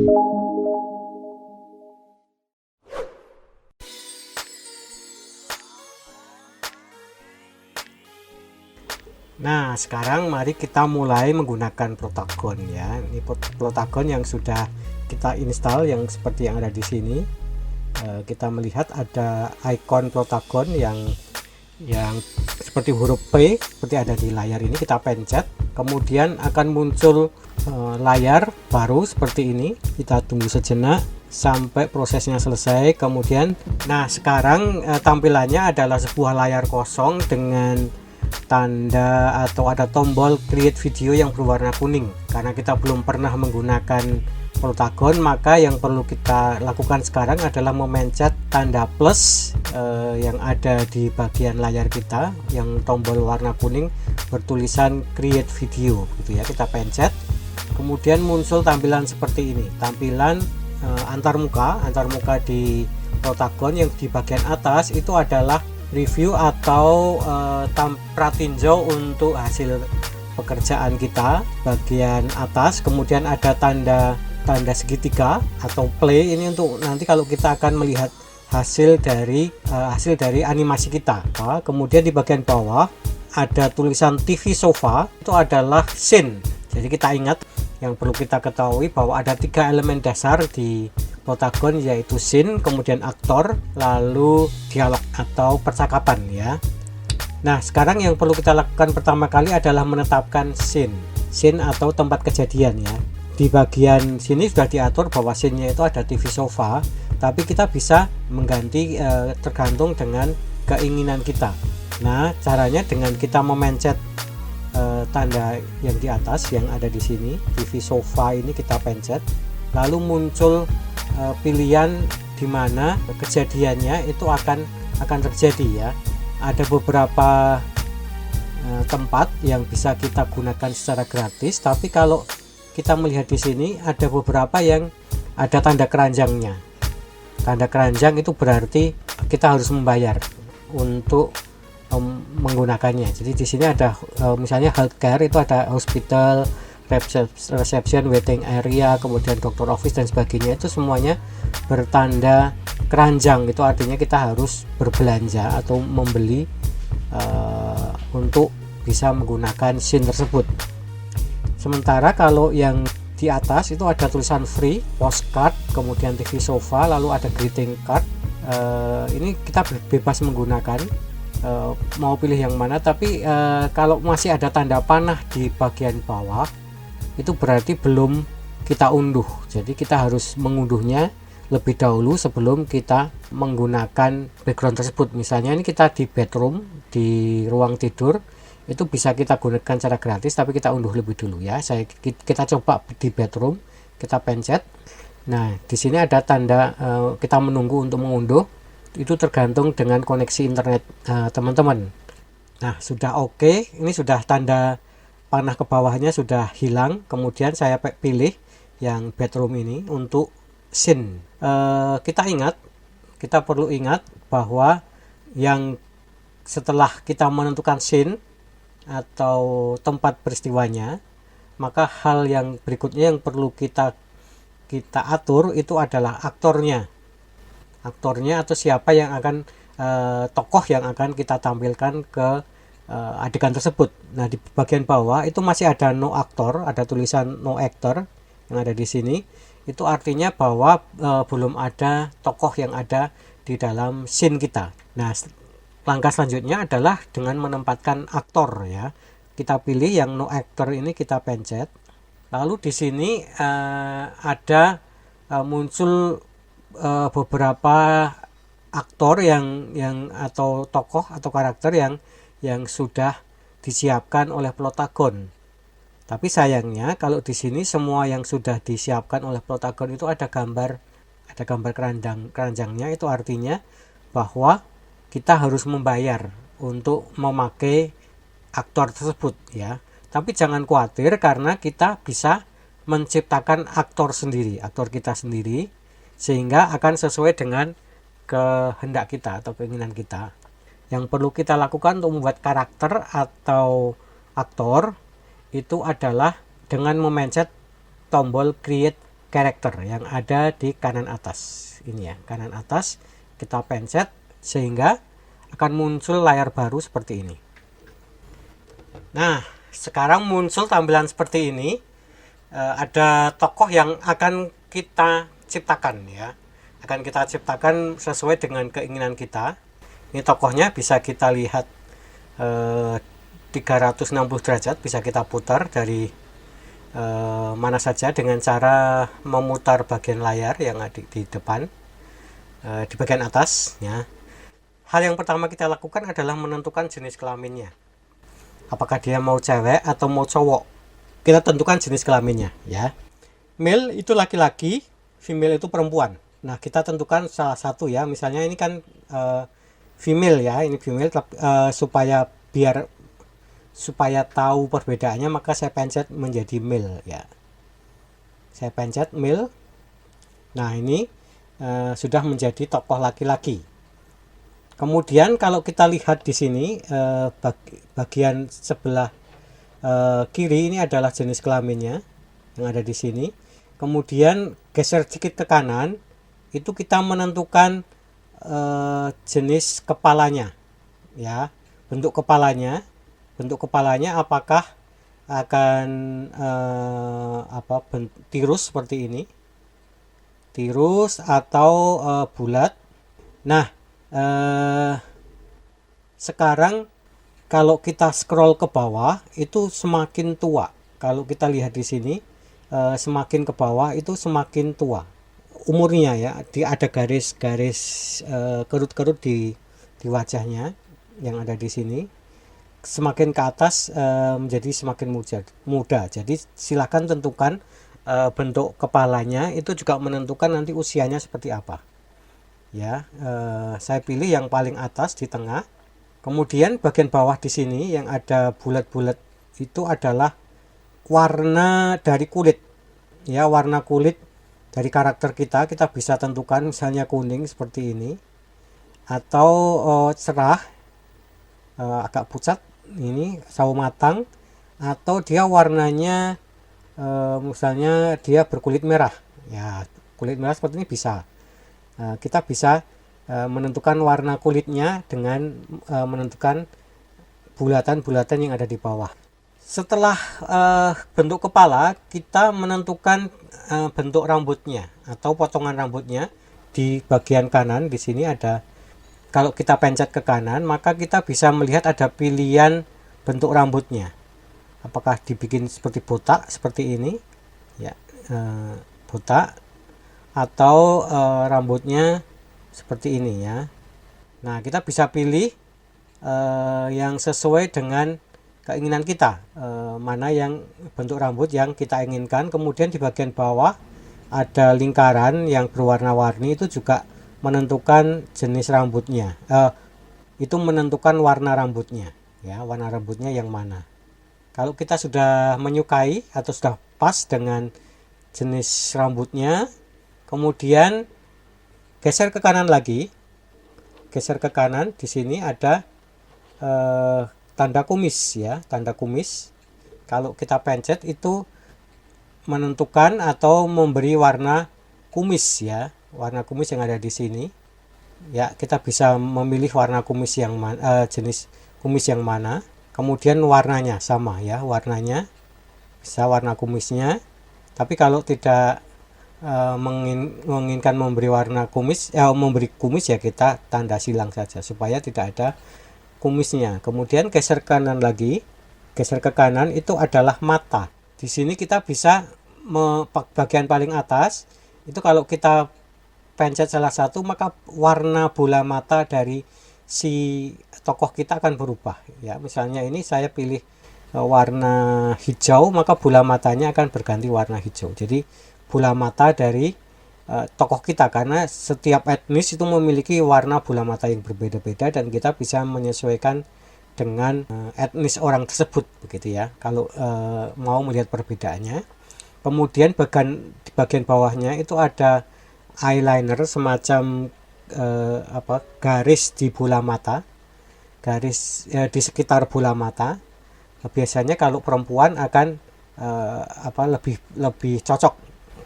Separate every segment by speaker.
Speaker 1: Nah, sekarang mari kita mulai menggunakan Plotagon ya. Ini Plotagon yang sudah kita install yang seperti yang ada di sini. Kita melihat ada icon Plotagon yang seperti huruf P seperti ada di layar ini. Kita pencet, kemudian akan muncul layar baru seperti ini. Kita tunggu sejenak sampai prosesnya selesai. Kemudian, nah sekarang tampilannya adalah sebuah layar kosong dengan tanda atau ada tombol create video yang berwarna kuning. Karena kita belum pernah menggunakan Plotagon, maka yang perlu kita lakukan sekarang adalah memencet tanda plus yang ada di bagian layar kita, yang tombol warna kuning bertulisan create video gitu ya. Kita pencet, kemudian muncul tampilan seperti ini, tampilan antarmuka di Plotagon. Yang di bagian atas itu adalah review atau pratinjau untuk hasil pekerjaan kita bagian atas. Kemudian ada tanda segitiga atau play, ini untuk nanti kalau kita akan melihat hasil dari animasi kita. Kemudian di bagian bawah ada tulisan TV sofa, itu adalah scene. Jadi kita ingat, yang perlu kita ketahui bahwa ada 3 elemen dasar di Plotagon, yaitu scene, kemudian aktor, lalu dialog atau percakapan ya. Nah, sekarang yang perlu kita lakukan pertama kali adalah menetapkan scene atau tempat kejadian ya. Di bagian sini sudah diatur bahwa scene-nya itu ada TV sofa, tapi kita bisa mengganti tergantung dengan keinginan kita. Nah, caranya dengan kita memencet tanda yang di atas yang ada di sini, TV sofa ini kita pencet, lalu muncul pilihan di mana kejadiannya itu akan terjadi ya. Ada beberapa tempat yang bisa kita gunakan secara gratis, tapi kalau kita melihat di sini ada beberapa yang ada tanda keranjangnya. Tanda keranjang itu berarti kita harus membayar untuk menggunakannya. Jadi di sini ada misalnya healthcare, itu ada hospital, reception, waiting area, kemudian doctor office dan sebagainya. Itu semuanya bertanda keranjang. Itu artinya kita harus berbelanja atau membeli untuk bisa menggunakan scene tersebut. Sementara kalau yang di atas itu ada tulisan free, postcard, kemudian TV sofa, lalu ada greeting card. Ini kita bebas menggunakan, mau pilih yang mana. Tapi kalau masih ada tanda panah di bagian bawah, itu berarti belum kita unduh. Jadi kita harus mengunduhnya lebih dahulu sebelum kita menggunakan background tersebut. Misalnya ini kita di bedroom, di ruang tidur, itu bisa kita gunakan secara gratis, tapi kita unduh lebih dulu ya. Kita coba di bedroom, kita pencet. Nah, di sini ada tanda kita menunggu untuk mengunduh. Itu tergantung dengan koneksi internet teman-teman. Nah, sudah oke. Ini sudah tanda panah ke bawahnya sudah hilang. Kemudian saya pilih yang bedroom ini untuk scene. Kita perlu ingat bahwa yang setelah kita menentukan scene atau tempat peristiwanya, maka hal yang berikutnya yang perlu kita atur itu adalah aktornya atau siapa yang akan tokoh yang akan kita tampilkan ke adegan tersebut. Nah, di bagian bawah itu masih ada no actor, ada tulisan no actor yang ada di sini. Itu artinya bahwa belum ada tokoh yang ada di dalam scene kita. Nah, langkah selanjutnya adalah dengan menempatkan aktor ya. Kita pilih yang no actor ini, kita pencet. Lalu di sini ada muncul beberapa aktor yang atau tokoh atau karakter yang sudah disiapkan oleh Plotagon. Tapi sayangnya kalau di sini semua yang sudah disiapkan oleh Plotagon itu ada gambar keranjangnya. Itu artinya bahwa kita harus membayar untuk memakai aktor tersebut ya. Tapi jangan khawatir, karena kita bisa menciptakan aktor kita sendiri, sehingga akan sesuai dengan kehendak kita atau keinginan kita. Yang perlu kita lakukan untuk membuat karakter atau aktor itu adalah dengan memencet tombol create karakter yang ada di kanan atas ini ya, kanan atas kita pencet sehingga akan muncul layar baru seperti ini. Nah, sekarang muncul tampilan seperti ini. Ada tokoh yang akan kita ciptakan ya, akan kita ciptakan sesuai dengan keinginan kita. Ini tokohnya bisa kita lihat 360 derajat, bisa kita putar dari mana saja dengan cara memutar bagian layar yang ada di depan, di bagian atas ya. Hal yang pertama kita lakukan adalah menentukan jenis kelaminnya, apakah dia mau cewek atau mau cowok. Kita tentukan jenis kelaminnya ya. Male itu laki-laki, female itu perempuan. Nah, kita tentukan salah satu ya, misalnya ini kan female ya, ini female, supaya tahu perbedaannya maka saya pencet menjadi male ya. Saya pencet male. Nah, ini sudah menjadi tokoh laki-laki. Kemudian kalau kita lihat di sini bagian sebelah kiri ini adalah jenis kelaminnya yang ada di sini. Kemudian geser sedikit ke kanan, itu kita menentukan jenis kepalanya ya, bentuk kepalanya apakah akan tirus seperti ini, tirus atau bulat. Nah, sekarang kalau kita scroll ke bawah itu semakin tua. Kalau kita lihat di sini semakin ke bawah itu semakin tua umurnya ya. Ada garis-garis kerut-kerut di wajahnya yang ada di sini. Semakin ke atas menjadi semakin muda. Jadi silakan tentukan bentuk kepalanya, itu juga menentukan nanti usianya seperti apa. Ya, saya pilih yang paling atas di tengah. Kemudian bagian bawah di sini yang ada bulat-bulat itu adalah warna dari kulit. Ya, warna kulit dari karakter kita bisa tentukan misalnya kuning seperti ini, atau cerah, agak pucat ini, sawo matang, atau dia warnanya misalnya dia berkulit merah. Ya, kulit merah seperti ini bisa. Kita bisa menentukan warna kulitnya dengan menentukan bulatan-bulatan yang ada di bawah. Setelah bentuk kepala, kita menentukan bentuk rambutnya atau potongan rambutnya. Di bagian kanan di sini ada, kalau kita pencet ke kanan maka kita bisa melihat ada pilihan bentuk rambutnya. Apakah dibikin seperti botak seperti ini ya, botak, atau rambutnya seperti ini ya. Nah, kita bisa pilih yang sesuai dengan keinginan kita, mana yang bentuk rambut yang kita inginkan. Kemudian di bagian bawah ada lingkaran yang berwarna-warni, itu juga menentukan jenis rambutnya, itu menentukan warna rambutnya ya, warna rambutnya yang mana. Kalau kita sudah menyukai atau sudah pas dengan jenis rambutnya, kemudian geser ke kanan lagi, geser ke kanan. Di sini ada tanda kumis ya, tanda kumis. Kalau kita pencet itu menentukan atau memberi warna kumis ya, warna kumis yang ada di sini. Ya, kita bisa memilih warna kumis yang jenis kumis yang mana. Kemudian warnanya sama ya, warnanya bisa warna kumisnya. Tapi kalau tidak menginginkan memberi warna kumis, memberi kumis ya, kita tanda silang saja supaya tidak ada kumisnya. Kemudian geser kanan lagi, geser ke kanan, itu adalah mata. Di sini kita bisa bagian paling atas itu, kalau kita pencet salah satu maka warna bola mata dari si tokoh kita akan berubah ya. Misalnya ini saya pilih warna hijau, maka bola matanya akan berganti warna hijau. Jadi bola mata dari tokoh kita, karena setiap etnis itu memiliki warna bola mata yang berbeda-beda dan kita bisa menyesuaikan dengan etnis orang tersebut begitu ya, kalau mau melihat perbedaannya. Kemudian di bagian bawahnya itu ada eyeliner, semacam garis di bola mata, garis di sekitar bola mata. Biasanya kalau perempuan akan lebih cocok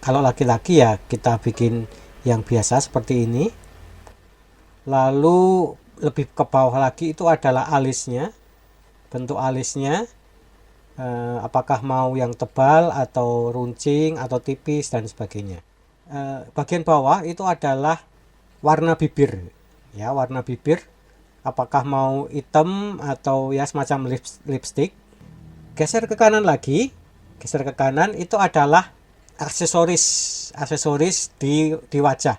Speaker 1: Kalau laki-laki ya kita bikin yang biasa seperti ini. Lalu lebih ke bawah lagi itu adalah alisnya. Bentuk alisnya apakah mau yang tebal atau runcing atau tipis dan sebagainya. Bagian bawah itu adalah warna bibir. Ya, warna bibir. Apakah mau hitam atau ya semacam lipstick. Geser ke kanan lagi. Geser ke kanan itu adalah aksesoris di wajah.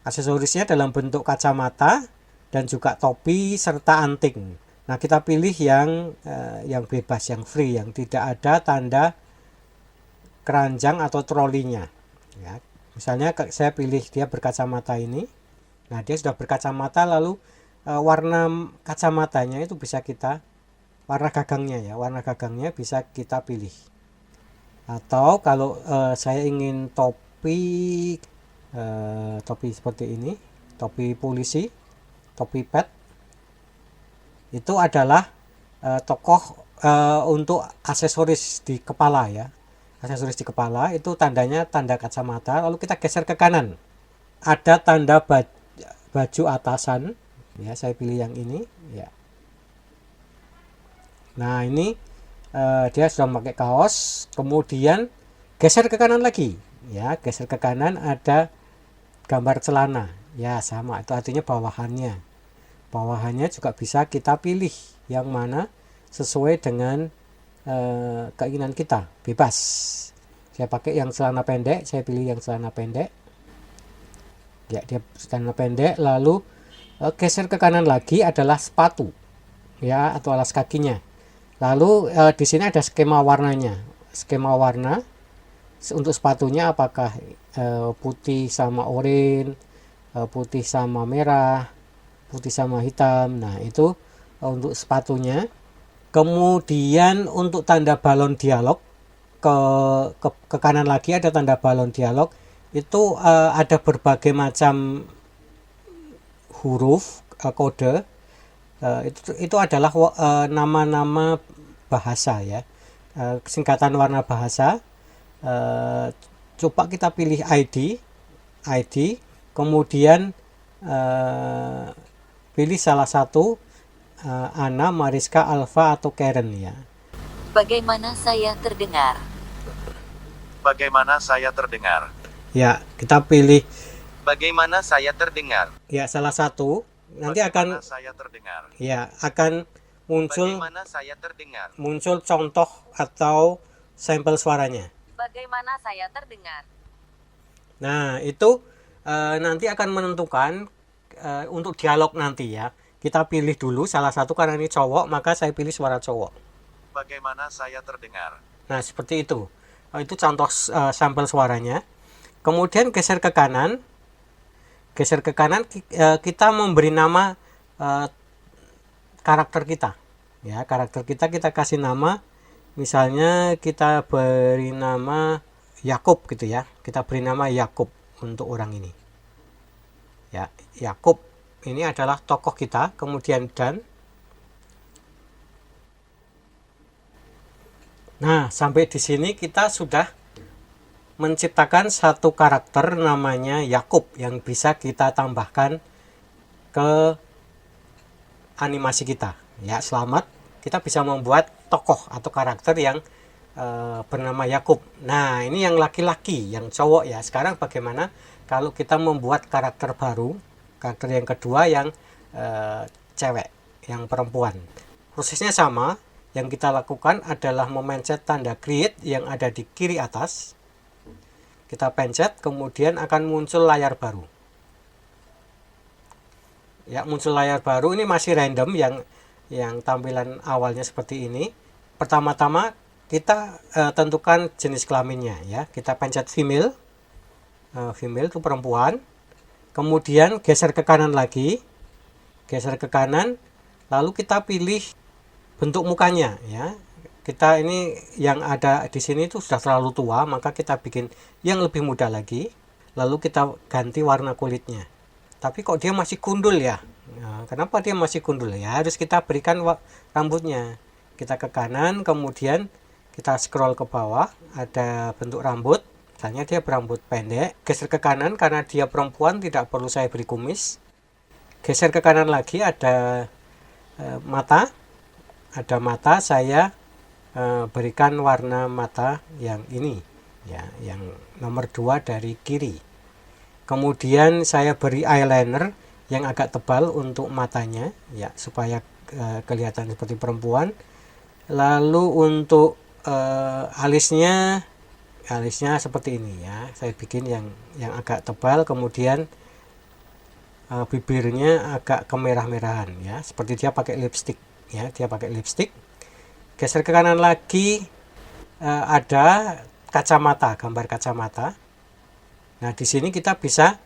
Speaker 1: Aksesorisnya dalam bentuk kacamata dan juga topi serta anting. Nah, kita pilih yang bebas, yang free, yang tidak ada tanda keranjang atau trolinya. Ya, misalnya saya pilih dia berkacamata ini. Nah, dia sudah berkacamata, lalu warna kacamatanya itu bisa kita, warna gagangnya bisa kita pilih. Atau kalau saya ingin topi seperti ini, topi polisi, topi pet, itu adalah tokoh untuk aksesoris di kepala ya. Aksesoris di kepala itu tandanya tanda kacamata. Lalu kita geser ke kanan, ada tanda baju atasan ya, saya pilih yang ini ya. Nah, ini dia sudah memakai kaos. Kemudian geser ke kanan lagi ya, geser ke kanan ada gambar celana ya, sama, itu artinya bawahannya juga bisa kita pilih yang mana sesuai dengan keinginan kita, bebas. Saya pakai yang celana pendek, saya pilih yang celana pendek ya, dia celana pendek. Lalu geser ke kanan lagi adalah sepatu ya, atau alas kakinya. Lalu di sini ada skema warnanya, skema warna untuk sepatunya, apakah putih sama oranye, putih sama merah, putih sama hitam. Nah, itu untuk sepatunya. Kemudian untuk tanda balon dialog, ke kanan lagi ada tanda balon dialog. Itu ada berbagai macam huruf kode. Itu adalah nama-nama bahasa ya, singkatan warna bahasa. Coba kita pilih ID, kemudian pilih salah satu, Ana, Mariska, Alfa atau Karen ya.
Speaker 2: Bagaimana saya terdengar?
Speaker 3: Bagaimana saya terdengar?
Speaker 1: Ya, kita pilih
Speaker 3: Bagaimana saya terdengar?
Speaker 1: ya salah satu. Nanti
Speaker 3: Bagaimana
Speaker 1: akan
Speaker 3: saya terdengar?
Speaker 1: ya akan
Speaker 3: Bagaimana saya terdengar?
Speaker 1: muncul contoh atau sampel suaranya.
Speaker 2: Bagaimana saya terdengar?
Speaker 1: Nah, itu nanti akan menentukan untuk dialog nanti ya. Kita pilih dulu salah satu, karena ini cowok maka saya pilih suara cowok.
Speaker 3: Bagaimana saya terdengar?
Speaker 1: Nah, seperti itu. Itu contoh sampel suaranya. Kemudian geser ke kanan. Kita memberi nama karakter kita. Ya, karakter kita kasih nama. Misalnya kita beri nama Yakub gitu ya. Kita beri nama Yakub untuk orang ini. Ya, Yakub ini adalah tokoh kita. Kemudian dan. Nah, sampai di sini kita sudah menciptakan satu karakter namanya Yakub yang bisa kita tambahkan ke animasi kita. Ya, selamat. Kita bisa membuat tokoh atau karakter yang bernama Yakub. Nah, ini yang laki-laki, yang cowok ya. Sekarang bagaimana kalau kita membuat karakter baru, karakter yang kedua yang cewek, yang perempuan. Prosesnya sama. Yang kita lakukan adalah memencet tanda create yang ada di kiri atas. Kita pencet, kemudian akan muncul layar baru. Ya, muncul layar baru. Ini masih random, yang tampilan awalnya seperti ini. Pertama-tama kita tentukan jenis kelaminnya ya. Kita pencet female. Female itu perempuan. Kemudian geser ke kanan lagi. Geser ke kanan, lalu kita pilih bentuk mukanya ya. Kita ini yang ada di sini itu sudah terlalu tua, maka kita bikin yang lebih muda lagi. Lalu kita ganti warna kulitnya. Tapi kok dia masih gundul ya? Nah, kenapa dia masih gundul ya? Harus kita berikan rambutnya. Kita ke kanan, kemudian kita scroll ke bawah, ada bentuk rambut. Misalnya dia berambut pendek, geser ke kanan karena dia perempuan tidak perlu saya beri kumis. Geser ke kanan lagi ada mata. Ada mata, saya berikan warna mata yang ini ya, yang nomor 2 dari kiri. Kemudian saya beri eyeliner yang agak tebal untuk matanya ya, supaya kelihatan seperti perempuan. Lalu untuk alisnya seperti ini ya, saya bikin yang agak tebal. Kemudian bibirnya agak kemerah-merahan ya, seperti dia pakai lipstick ya, dia pakai lipstick. Geser ke kanan lagi ada kacamata, gambar kacamata. Nah, di sini kita bisa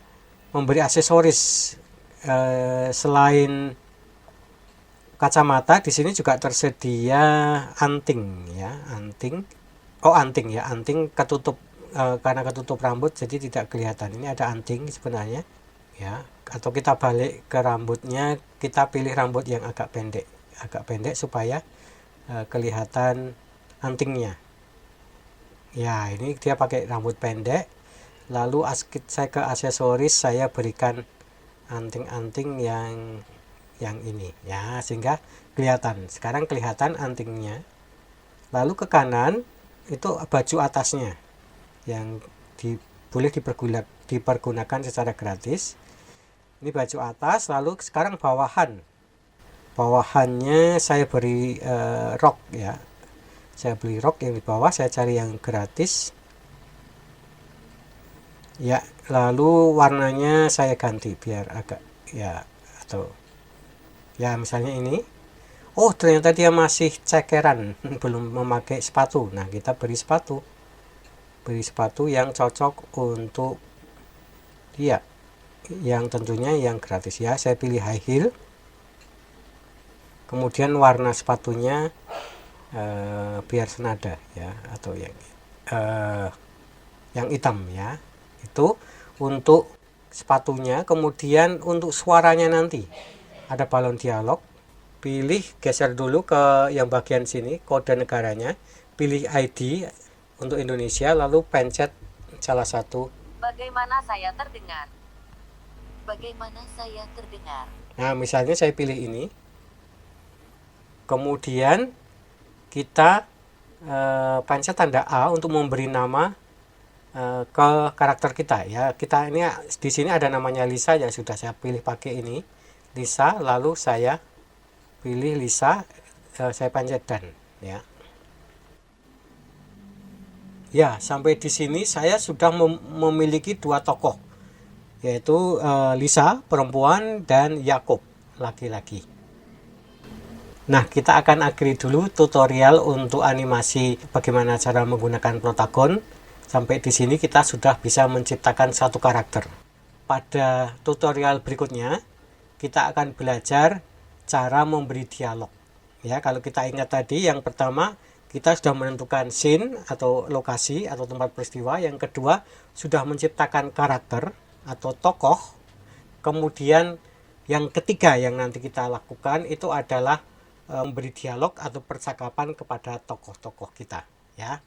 Speaker 1: memberi aksesoris selain kacamata. Di sini juga tersedia anting ya, anting ketutup karena ketutup rambut jadi tidak kelihatan. Ini ada anting sebenarnya ya, atau kita balik ke rambutnya, kita pilih rambut yang agak pendek supaya kelihatan antingnya ya. Ini dia pakai rambut pendek. Lalu saya ke aksesoris, saya berikan anting-anting yang ini ya, sehingga sekarang kelihatan antingnya. Lalu ke kanan itu baju atasnya yang boleh dipergunakan secara gratis. Ini baju atas. Lalu sekarang bawahannya saya beri rok ya, saya beli rok yang di bawah, saya cari yang gratis ya. Lalu warnanya saya ganti biar agak ya, atau ya misalnya ini. Oh, ternyata dia masih cekeran, belum memakai sepatu. Nah, kita beri sepatu yang cocok untuk dia, yang tentunya yang gratis ya. Saya pilih high heel. Kemudian warna sepatunya biar senada ya, atau yang hitam ya. Itu untuk sepatunya. Kemudian untuk suaranya nanti ada balon dialog. Geser dulu ke yang bagian sini, kode negaranya, pilih ID untuk Indonesia, lalu pencet salah satu.
Speaker 2: Bagaimana saya terdengar? Bagaimana saya terdengar?
Speaker 1: Nah, misalnya saya pilih ini. Kemudian kita pencet tanda A untuk memberi nama ke karakter kita ya. Kita ini di sini ada namanya Lisa yang sudah saya pilih pakai ini, Lisa. Lalu saya pilih Lisa, saya pencet dan ya. Ya, sampai di sini saya sudah memiliki 2 tokoh, yaitu Lisa perempuan dan Yakub laki-laki. Nah, kita akan akhiri dulu tutorial untuk animasi bagaimana cara menggunakan Protagon. Sampai di sini kita sudah bisa menciptakan satu karakter. Pada tutorial berikutnya kita akan belajar cara memberi dialog ya. Kalau kita ingat tadi, yang pertama kita sudah menentukan scene atau lokasi atau tempat peristiwa. Yang kedua sudah menciptakan karakter atau tokoh. Kemudian yang ketiga yang nanti kita lakukan itu adalah memberi dialog atau percakapan kepada tokoh-tokoh kita ya.